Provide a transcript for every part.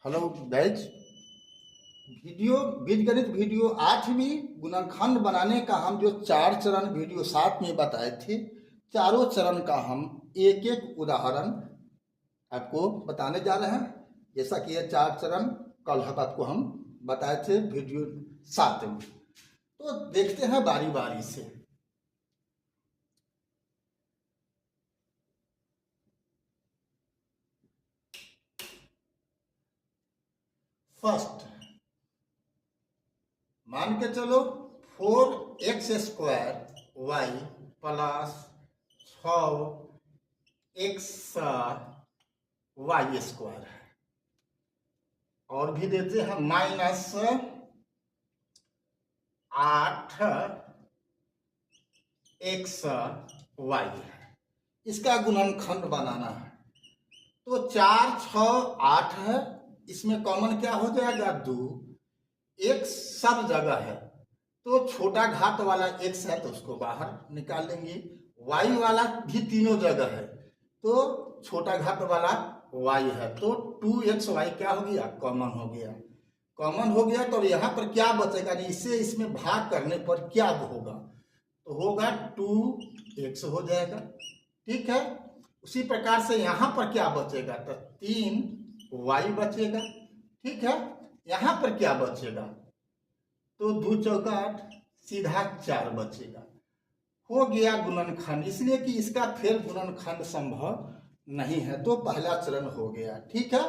Hello guys, बीजगणित video 8वीं गुणनखंड बनाने का हम जो 4 चरण वीडियो 7 में बताए थे, चारों चरण का हम एक एक उदाहरण आपको बताने जा रहे हैं। जैसा कि ये 4 चरण कल आपको हम बताए थे वीडियो 7 में। तो देखते हैं बारी बारी से। फर्स्ट, मान के चलो 4x² y plus 6x y² है। और भी देते हैं -8x y है। इसका गुणनखंड बनाना है। तो 4 6 8 है, इसमें कॉमन क्या हो जाएगा 2। x सब जगह है तो छोटा घात वाला x है तो उसको बाहर निकाल लेंगे। y वाला भी तीनों जगह है तो छोटा घात वाला y है तो 2xy क्या हो गया, कॉमन हो गया। कॉमन हो गया तो यहाँ पर क्या बचेगा, इसे इसमें भाग करने पर क्या होगा, तो होगा 2x हो जाएगा। ठीक है, उसी प्रकार से यहाँ पर क्या बचेगा, तो 3y बचेगा। ठीक है, यहाँ पर क्या बचेगा, तो 2 चौका 8, सीधा 4 बचेगा। हो गया गुणनखंड, इसलिए कि इसका फिर गुणनखंड संभव नहीं है, तो पहला चरण हो गया। ठीक है,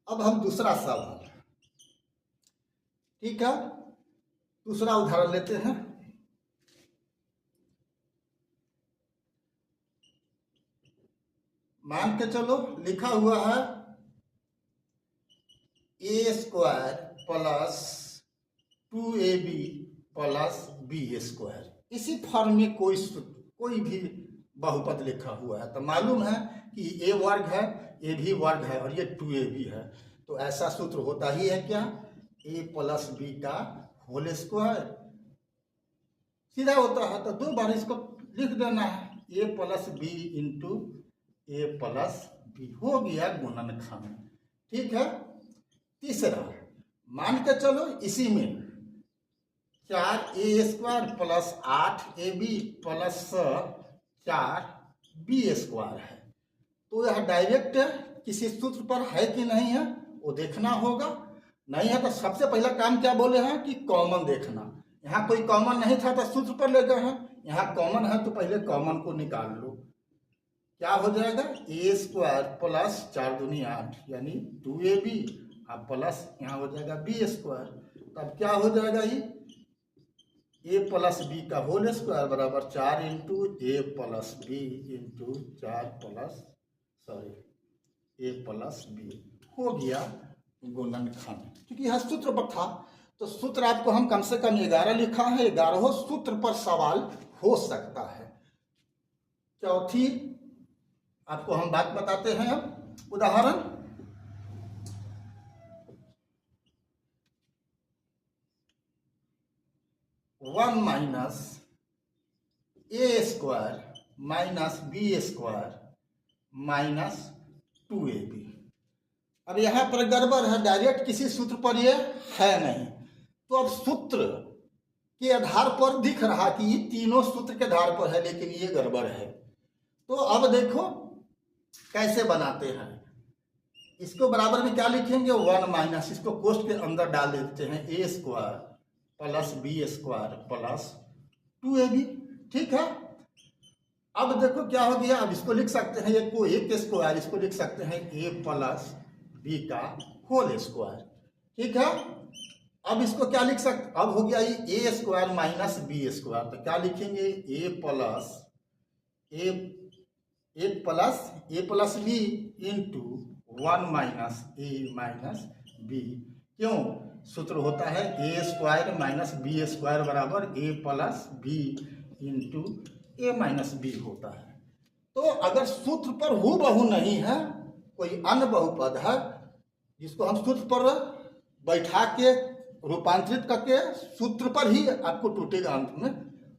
अब हम दूसरा सवाल, ठीक है, दूसरा उदाहरण लेते हैं। मान के चलो लिखा हुआ है a² plus 2ab plus b²। इसी फॉर्म में कोई भी बहुपद लिखा हुआ है तो मालूम है कि a वर्ग है, a भी वर्ग है और ये 2ab है। तो ऐसा सूत्र होता ही है क्या, a प्लस b का होल स्क्वायर। सीधा होता है तो 2 बार इसको लिख देना है, a plus b into a plus b। हो गया गुणनखंड। ठीक है, तीसरा, मान के चलो इसी में 4a² plus 8ab plus 4b² है। तो यह डायरेक्ट किसी सूत्र पर है कि नहीं है वो देखना होगा। नहीं है तो सबसे पहला काम क्या बोले हैं कि कॉमन देखना। यहाँ कोई कॉमन नहीं था तो सूत्र पर ले गए हैं, यहाँ कॉमन है तो पहले कॉमन को निकाल लो। क्या हो जाएगा, a² प्लस 4 दूनी 8 यानी 2ab प्लस यहाँ हो जाएगा b²। तब क्या हो जाएगा, ये a प्लस b का होल स्क्वायर बराबर 4 into a plus b into 4 plus a plus b। हो गया गुणनखंड। क्योंकि यह सूत्र पर था तो सूत्र आपको हम कम से कम 11 लिखा है, 11 सूत्र पर सवाल हो सकता है। चौथी आपको हम बात बताते हैं। अब उदाहरण, one minus a² minus b² minus 2ab। अब यहाँ पर गड़बड़ है, डायरेक्ट किसी सूत्र पर ये है नहीं। तो अब सूत्र के आधार पर दिख रहा कि ये तीनों सूत्र के आधार पर है, लेकिन ये गड़बड़ है। तो अब देखो कैसे बनाते हैं। इसको बराबर में क्या लिखेंगे, 1 माइनस, इसको कोष्ठ के अंदर डाल देते हैं, a² plus b² plus 2ab। ठीक है, अब देखो क्या हो गया। अब इसको लिख सकते हैं, a² इसको लिख सकते हैं a प्लस b का होल स्क्वायर। ठीक है, अब इसको क्या लिख सकते, अब हो गया ये a² माइनस b²। तो क्या लिखेंगे, a plus b into 1 minus a minus b। क्यों, सूत्र होता है a² माइनस b² बराबर a plus b into a minus b होता है। तो अगर सूत्र पर हूबहू नहीं है, कोई अन्य बहुपद है जिसको हम सूत्र पर बैठा के रूपांतरित करके सूत्र पर ही आपको टूटेगा अंत में,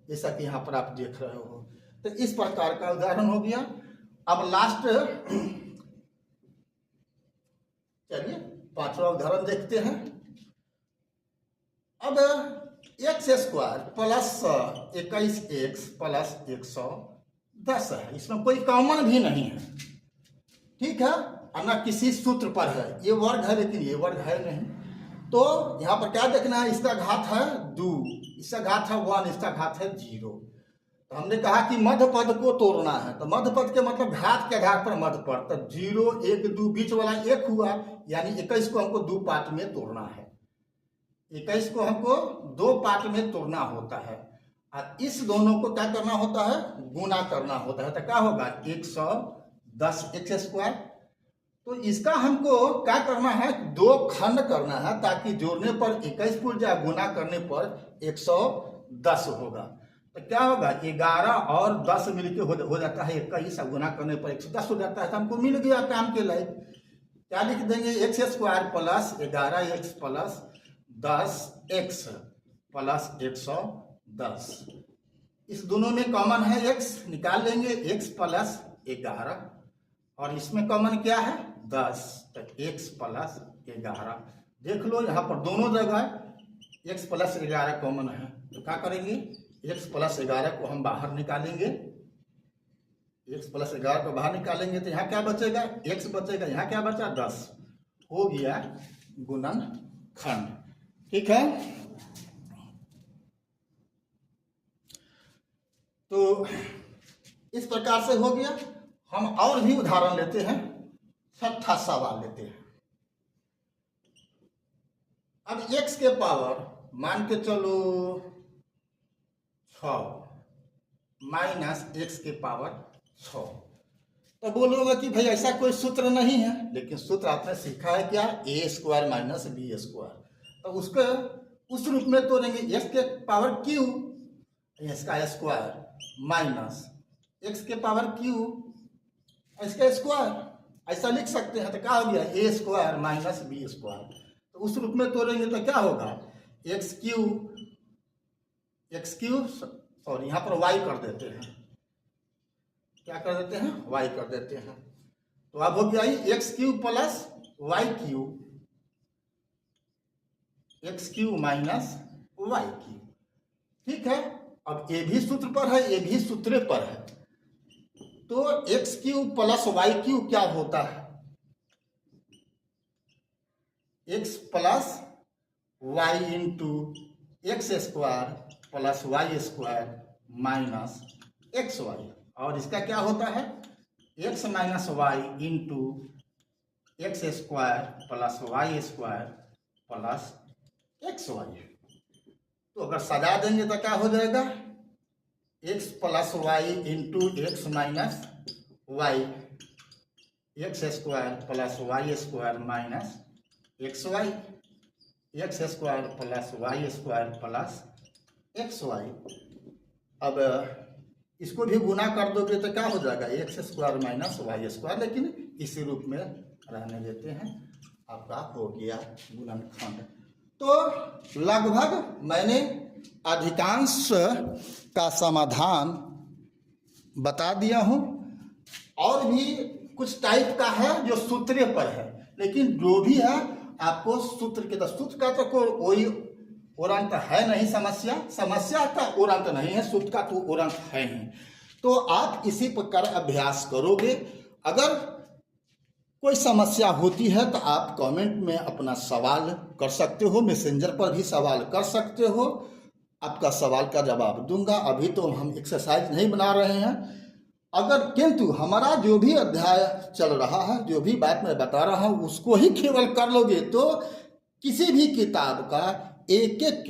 जैसा कि यहाँ पर आप देख रहे हो। तो इस प्रकार का उदाहरण हो गया। अब लास्ट, चलिए पांचवा उदाहरण देखते हैं। अब x square plus 21x plus 110 है, इसमें कोई कॉमन भी नहीं है, ठीक है, और ना किसी सूत्र पर है, ये वर्ग है लेकिन ये वर्ग है नहीं। तो यहाँ पर क्या देखना है, इसका घात है 2, इसका घात है 1, इसका घात है 0। तो हमने कहा कि मध्य पद को तोड़ना है, तो मध्य पद के मतलब घात के आधार पर मध्य पद, तो 0 1 2 बीच वाला 1 हुआ, यानी 21 को हमको 2 पार्ट में तोड़ना है। 21 को हमको 2 पार्ट में तोड़ना होता है, और इस दोनों को क्या करना होता है, गुना करना होता है। तो क्या होगा 110 एक्स स्क्वायर। तो इसका हमको क्या करना है, 2 खंड करना है, ताकि जोड़ने पर 21 पुर जाए, गुना करने पर 110 होगा। तो क्या होगा 11 और 10 मिलकर हो जाता है 21, गुना करने पर 110 हो जाता है। तो हमको मिल गया काम के लायक। क्या लिख देंगे, x square plus 11x plus 10x plus 110। इस दोनों में कॉमन है x, निकाल लेंगे x प्लस 11, और इसमें कॉमन क्या है 10, तो x प्लस 11। देख लो यहाँ पर दोनों जगह x प्लस 11 कॉमन है, तो क्या करेंगे x प्लस 11 को हम बाहर निकालेंगे, x प्लस 11 को बाहर निकालेंगे तो यहाँ क्या बचेगा, x बचेगा, यहाँ क्या बचा 10, हो गया गुणनखंड। ठीक है, तो इस प्रकार से हो गया। हम और भी उदाहरण लेते हैं, छठा सवाल लेते हैं। अब x के पावर मान के चलो 6 माइनस x के पावर 6। तो बोलोगे कि भाई ऐसा कोई सूत्र नहीं है, लेकिन सूत्र आपने सीखा है क्या, a square minus b square. तो उसको उस रूप में तोड़ेंगे, x के पावर q, इसका स्क्वायर माइनस x के पावर q, इसका स्क्वायर, ऐसा लिख सकते हैं। तो क्या हो गया a square minus b square. तो उस रूप में तोड़ेंगे तो क्या होगा एक्स क्यू सॉरी यहाँ पर y कर देते हैं, क्या कर देते हैं, y कर देते हैं। तो अब हो गया x q plus y q, x q minus y q. ठीक है, अब ये भी सूत्र पर है, ये भी सूत्र पर है। तो x q plus y q क्या होता है, x plus y into x square plus y square minus x y, और इसका क्या होता है x minus y into x square plus y square plus x y. तो अगर सजा देंगे तो क्या हो जाएगा x plus y into x minus y, x square plus y square minus x y, x square plus y square plus x y. अब इसको भी गुना कर दोगे तो क्या हो जाएगा x square minus y square, लेकिन इसी रूप में रहने देते हैं, आपका हो गया गुणनखंड। तो लगभग मैंने अधिकांश का समाधान बता दिया हूँ, और भी कुछ टाइप का है जो सूत्र पर है, लेकिन जो भी है आपको सूत्र के, तो सूत्र का तो कोई उड़ंत है नहीं, समस्या का उड़ंत नहीं है, सूत्र का तो उड़ंत है ही। तो आप इसी प्रकार अभ्यास करोगे। अगर कोई समस्या होती है तो आप कमेंट में अपना सवाल कर सकते हो, मैसेंजर पर भी सवाल कर सकते हो, आपका सवाल का जवाब दूंगा। अभी तो हम एक्सरसाइज नहीं बना रहे हैं, किंतु हमारा जो भी अध्याय चल रहा है, जो भी बात मैं बता रहा हूँ उसको ही केवल कर लोगे तो किसी भी किताब का एक एक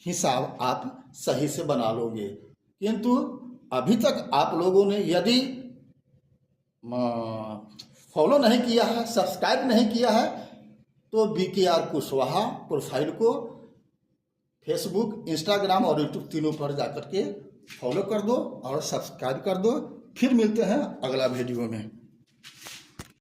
हिसाब आप सही से बना लोगे। किंतु अभी तक आप लोगों ने यदि फॉलो नहीं किया है, सब्सक्राइब नहीं किया है, तो BKR कुशवाहा प्रोफाइल को फेसबुक, इंस्टाग्राम और यूट्यूब तीनों पर जाकर के फॉलो कर दो और सब्सक्राइब कर दो। फिर मिलते हैं अगला वीडियो में।